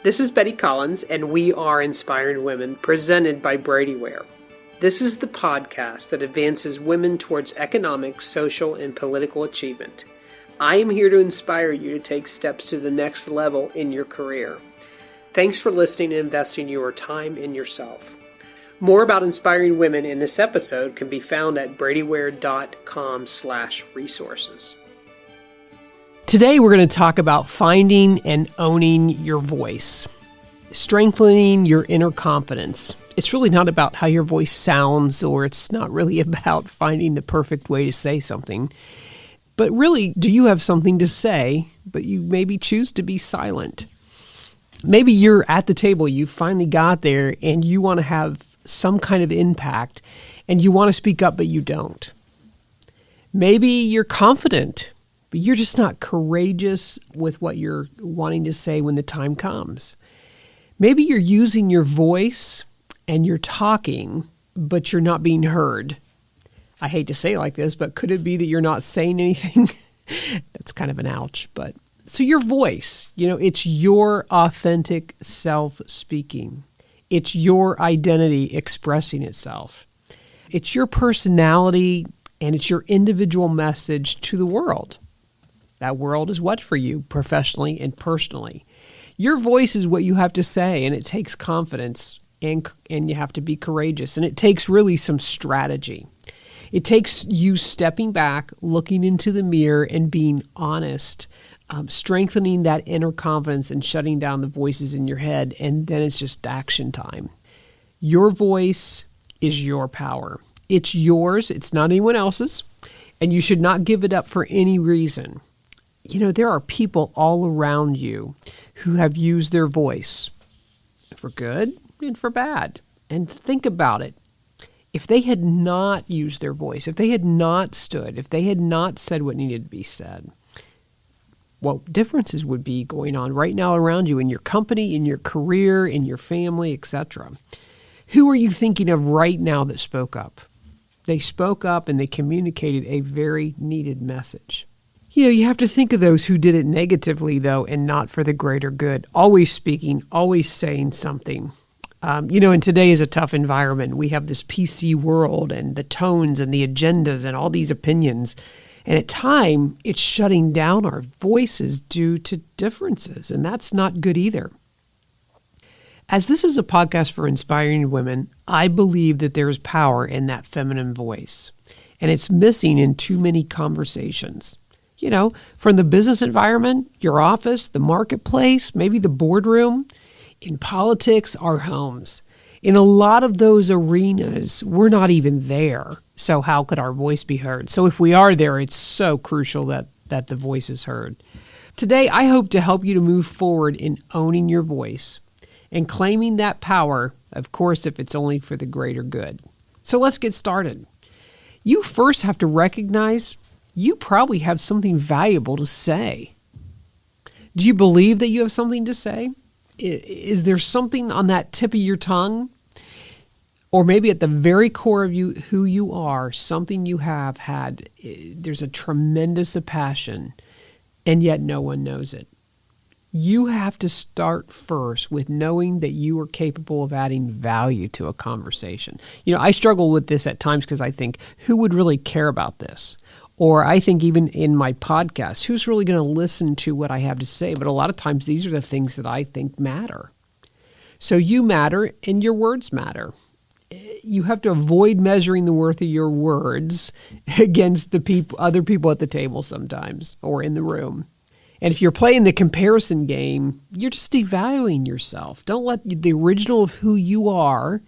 This is Betty Collins, and we are Inspiring Women, presented by Brady Ware. This is the podcast that advances women towards economic, social, and political achievement. I am here to inspire you to take steps to the next level in your career. Thanks for listening and investing your time in yourself. More about inspiring women in this episode can be found at bradyware.com/resources. Today we're going to talk about finding and owning your voice, strengthening your inner confidence. It's really not about how your voice sounds, or it's not really about finding the perfect way to say something. But really, do you have something to say, but you maybe choose to be silent? Maybe you're at the table, you finally got there, and you want to have some kind of impact, and you want to speak up, but you don't. Maybe you're confident, but you're just not courageous with what you're wanting to say when the time comes. Maybe you're using your voice and you're talking, but you're not being heard. I hate to say it like this, but could it be that you're not saying anything? That's kind of an ouch. But so your voice, it's your authentic self speaking. It's your identity expressing itself. It's your personality, and it's your individual message to the world. That world is what for you, professionally and personally? Your voice is what you have to say, and it takes confidence, and you have to be courageous, and it takes really some strategy. It takes you stepping back, looking into the mirror, and being honest, strengthening that inner confidence and shutting down the voices in your head, and then it's just action time. Your voice is your power. It's yours. It's not anyone else's, and you should not give it up for any reason. There are people all around you who have used their voice for good and for bad. And think about it. If they had not used their voice, if they had not stood, if they had not said what needed to be said, what differences would be going on right now around you in your company, in your career, in your family, etc. Who are you thinking of right now that spoke up? They spoke up and they communicated a very needed message. You have to think of those who did it negatively, though, and not for the greater good. Always speaking, always saying something. And today is a tough environment. We have this PC world and the tones and the agendas and all these opinions. And at times, it's shutting down our voices due to differences. And that's not good either. As this is a podcast for inspiring women, I believe that there is power in that feminine voice. And it's missing in too many conversations. From the business environment, your office, the marketplace, maybe the boardroom, in politics, our homes. In a lot of those arenas, we're not even there. So how could our voice be heard? So if we are there, it's so crucial that the voice is heard. Today, I hope to help you to move forward in owning your voice and claiming that power, of course, if it's only for the greater good. So let's get started. You first have to recognize you probably have something valuable to say. Do you believe that you have something to say? Is there something on that tip of your tongue? Or maybe at the very core of you, who you are, something you have had, there's a tremendous passion, and yet no one knows it. You have to start first with knowing that you are capable of adding value to a conversation. I struggle with this at times because I think, who would really care about this? Or I think even in my podcast, who's really going to listen to what I have to say? But a lot of times these are the things that I think matter. So you matter and your words matter. You have to avoid measuring the worth of your words against the other people at the table sometimes or in the room. And if you're playing the comparison game, you're just devaluing yourself. Don't let the original of who you are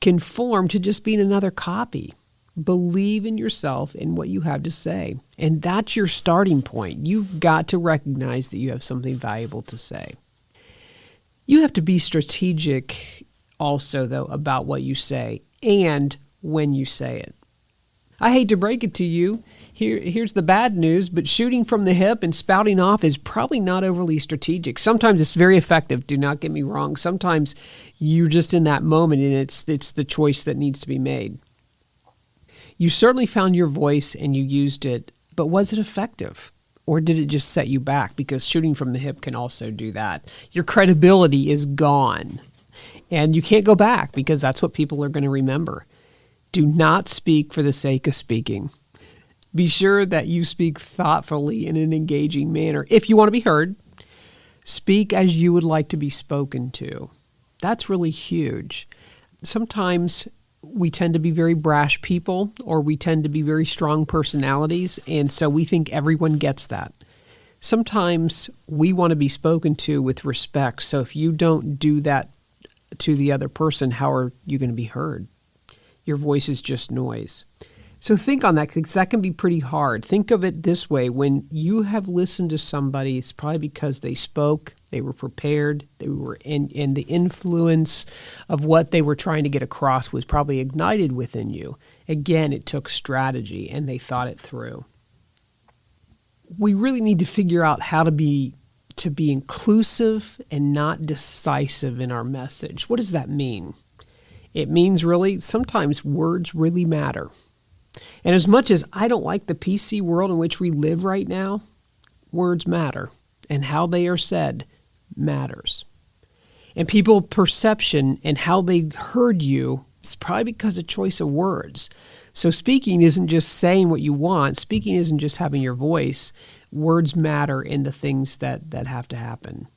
conform to just being another copy. Believe in yourself and what you have to say. And that's your starting point. You've got to recognize that you have something valuable to say. You have to be strategic also, though, about what you say and when you say it. I hate to break it to you. Here's the bad news, but shooting from the hip and spouting off is probably not overly strategic. Sometimes it's very effective, do not get me wrong. Sometimes you're just in that moment and it's the choice that needs to be made. You certainly found your voice and you used it, but was it effective? Or did it just set you back? Because shooting from the hip can also do that. Your credibility is gone. And you can't go back because that's what people are going to remember. Do not speak for the sake of speaking. Be sure that you speak thoughtfully in an engaging manner. If you want to be heard, speak as you would like to be spoken to. That's really huge. Sometimes we tend to be very brash people, or we tend to be very strong personalities, and so we think everyone gets that. Sometimes we want to be spoken to with respect, so if you don't do that to the other person, how are you going to be heard? Your voice is just noise. So think on that, because that can be pretty hard. Think of it this way. When you have listened to somebody, it's probably because they spoke, they were prepared, they were in the influence of what they were trying to get across was probably ignited within you. Again, it took strategy, and they thought it through. We really need to figure out how to be inclusive and not decisive in our message. What does that mean? It means really sometimes words really matter. And as much as I don't like the PC world in which we live right now, words matter, and how they are said matters. And people's perception and how they heard you is probably because of choice of words. So speaking isn't just saying what you want. Speaking isn't just having your voice. Words matter in the things that have to happen.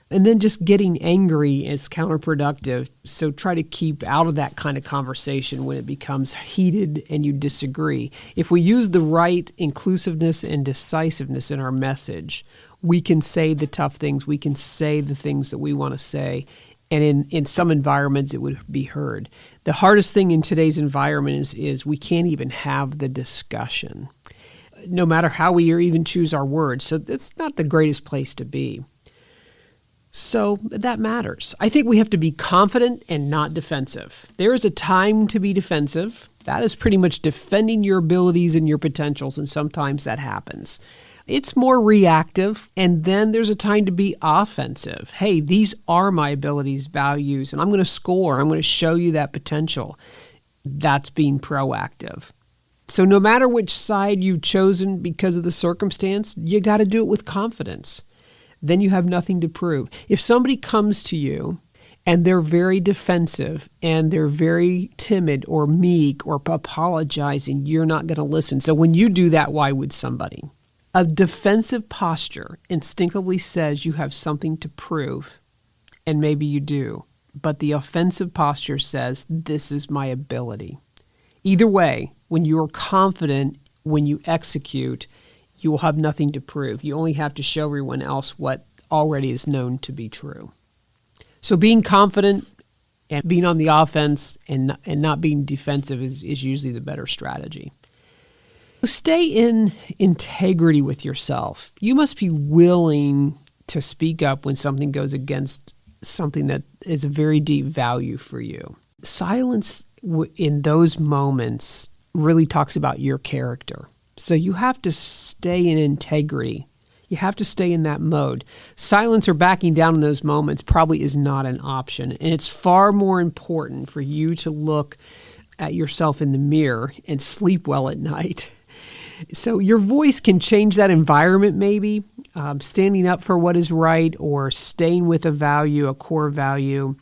And then just getting angry is counterproductive. So try to keep out of that kind of conversation when it becomes heated and you disagree. If we use the right inclusiveness and decisiveness in our message, we can say the tough things. We can say the things that we want to say. And in some environments, it would be heard. The hardest thing in today's environment is we can't even have the discussion, no matter how we even choose our words. So it's not the greatest place to be. So that matters. I think we have to be confident and not defensive. There is a time to be defensive. That is pretty much defending your abilities and your potentials, and sometimes that happens. It's more reactive, and then there's a time to be offensive. Hey, these are my abilities, values, and I'm going to score. I'm going to show you that potential. That's being proactive. So no matter which side you've chosen because of the circumstance, you got to do it with confidence. Then you have nothing to prove. If somebody comes to you and they're very defensive and they're very timid or meek or apologizing, you're not going to listen. So when you do that, why would somebody? A defensive posture instinctively says you have something to prove, and maybe you do. But the offensive posture says, this is my ability. Either way, when you're confident, when you execute, you will have nothing to prove. You only have to show everyone else what already is known to be true. So being confident and being on the offense and not being defensive is usually the better strategy. Stay in integrity with yourself. You must be willing to speak up when something goes against something that is a very deep value for you. Silence in those moments really talks about your character. So you have to stay in integrity. You have to stay in that mode. Silence or backing down in those moments probably is not an option. And it's far more important for you to look at yourself in the mirror and sleep well at night. So your voice can change that environment maybe, standing up for what is right or staying with a value, a core value.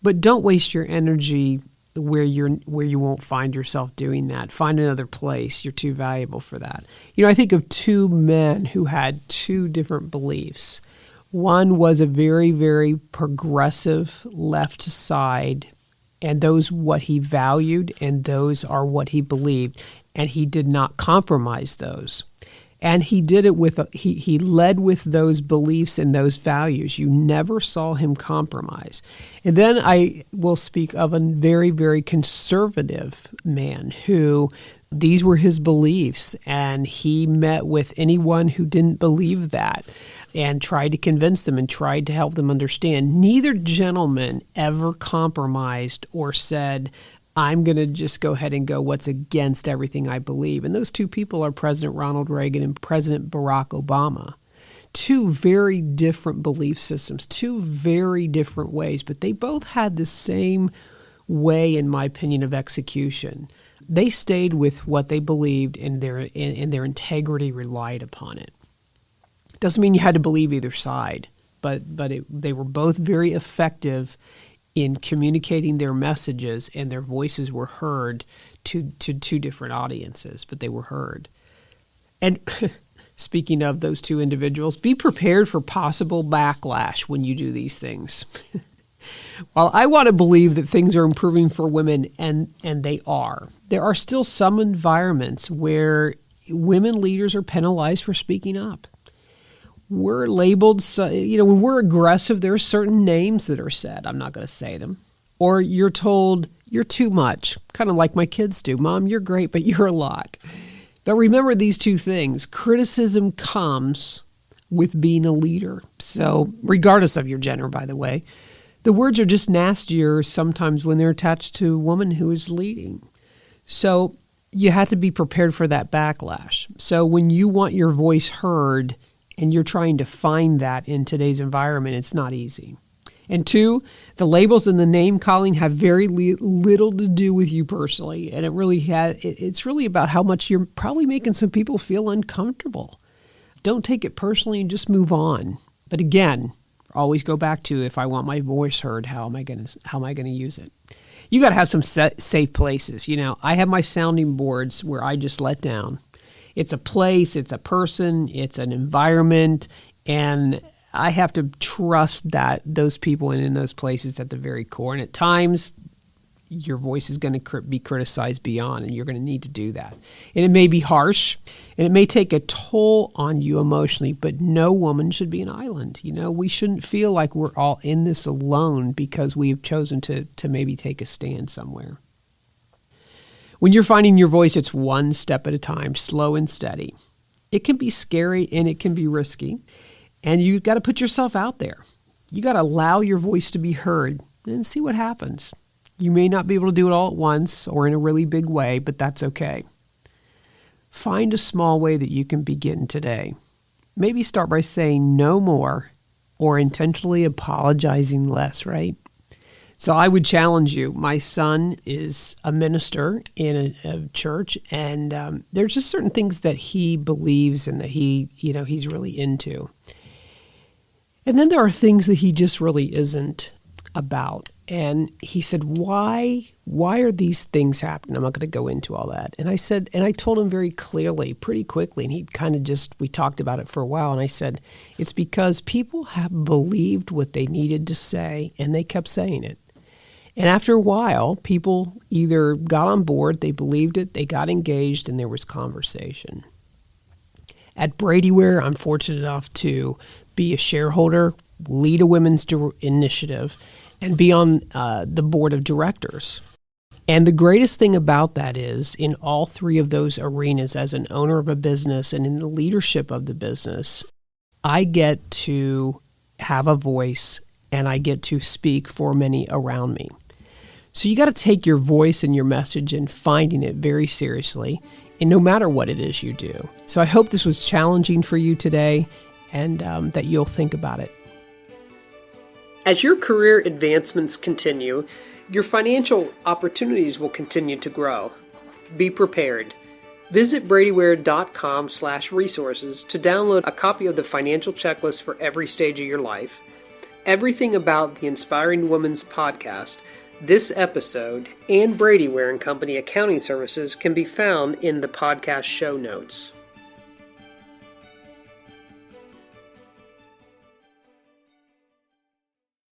But don't waste your energy where you won't find yourself doing that. Find another place. You're too valuable for that. I think of two men who had two different beliefs. One was a very, very progressive left side, and those what he valued, and those are what he believed, and he did not compromise those. And he did it with, he led with those beliefs and those values. You never saw him compromise. And then I will speak of a very, very conservative man who, these were his beliefs, and he met with anyone who didn't believe that and tried to convince them and tried to help them understand. Neither gentleman ever compromised or said, I'm going to just go ahead and go what's against everything I believe. And those two people are President Ronald Reagan and President Barack Obama. Two very different belief systems, two very different ways, but they both had the same way, in my opinion, of execution. They stayed with what they believed, and their integrity relied upon it. Doesn't mean you had to believe either side, but they were both very effective in communicating their messages, and their voices were heard to two different audiences, but they were heard. And speaking of those two individuals, be prepared for possible backlash when you do these things. While I want to believe that things are improving for women, and they are, there are still some environments where women leaders are penalized for speaking up. We're labeled, when we're aggressive, there are certain names that are said. I'm not going to say them. Or you're told, you're too much, kind of like my kids do. Mom, you're great, but you're a lot. But remember these two things. Criticism comes with being a leader. So regardless of your gender, by the way, the words are just nastier sometimes when they're attached to a woman who is leading. So you have to be prepared for that backlash. So when you want your voice heard and you're trying to find that in today's environment, it's not easy. And two, the labels and the name calling have very little to do with you personally. And it's really about how much you're probably making some people feel uncomfortable. Don't take it personally and just move on. But again, always go back to, if I want my voice heard, how am I going to use it? You got to have some safe places. I have my sounding boards where I just let down. It's a place, it's a person, it's an environment, and I have to trust that those people and in those places at the very core. And at times, your voice is going to be criticized beyond, and you're going to need to do that. And it may be harsh, and it may take a toll on you emotionally, but no woman should be an island. We shouldn't feel like we're all in this alone because we've chosen to maybe take a stand somewhere. When you're finding your voice, it's one step at a time, slow and steady. It can be scary and it can be risky, and you've got to put yourself out there. You got to allow your voice to be heard and see what happens. You may not be able to do it all at once or in a really big way, but that's okay. Find a small way that you can begin today. Maybe start by saying no more or intentionally apologizing less, right? So I would challenge you. My son is a minister in a church, and there's just certain things that he believes and that he's really into. And then there are things that he just really isn't about. And he said, why are these things happening? I'm not going to go into all that. And I told him very clearly, pretty quickly, and he kind of we talked about it for a while. And I said, it's because people have believed what they needed to say, and they kept saying it. And after a while, people either got on board, they believed it, they got engaged, and there was conversation. At Brady Ware, I'm fortunate enough to be a shareholder, lead a women's initiative, and be on the board of directors. And the greatest thing about that is, in all three of those arenas, as an owner of a business and in the leadership of the business, I get to have a voice and I get to speak for many around me. So you got to take your voice and your message and finding it very seriously, and no matter what it is you do. So I hope this was challenging for you today, and that you'll think about it. As your career advancements continue, your financial opportunities will continue to grow. Be prepared. Visit bradyware.com/resources to download a copy of the financial checklist for every stage of your life. Everything about the Inspiring Women's podcast, this episode, and Brady Ware & Company accounting services can be found in the podcast show notes.